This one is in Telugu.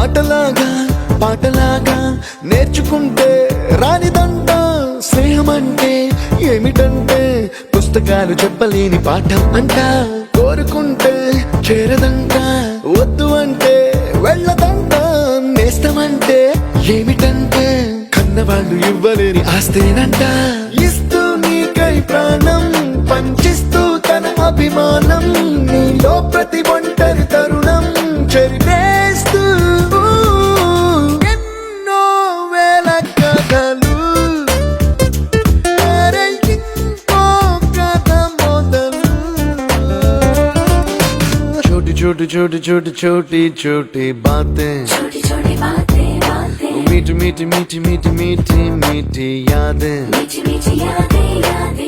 ఆటలాగా పాటలాగా నేర్చుకుంటే రానిదంట స్నేహం అంటే ఏమిటంటే పుస్తకాలు చెప్పలేని పాఠం అంట కోరుకుంటే చేరదంట వద్దు అంటే వెళ్ళదంట నేస్తమంటే ఏమిటంటే కన్నవాళ్ళు ఇవ్వలేని ఆస్తేనంట ఇస్తూ నీకై ప్రాణం పంచిస్తూ తన అభిమానం నీలో ప్రతి ఒంటరి తరుణం చెరిపేస్తూ ఎన్నో వేల కథలు అరే ఇంకో కథ మొదలు छोटी छोटी छोटी छोटी छोटी छोटी बातें छोटी छोटी बातें बातें मीठी मीठी मीठी मीठी मीठी मीठी यादें मीठी मीठी यादें यादें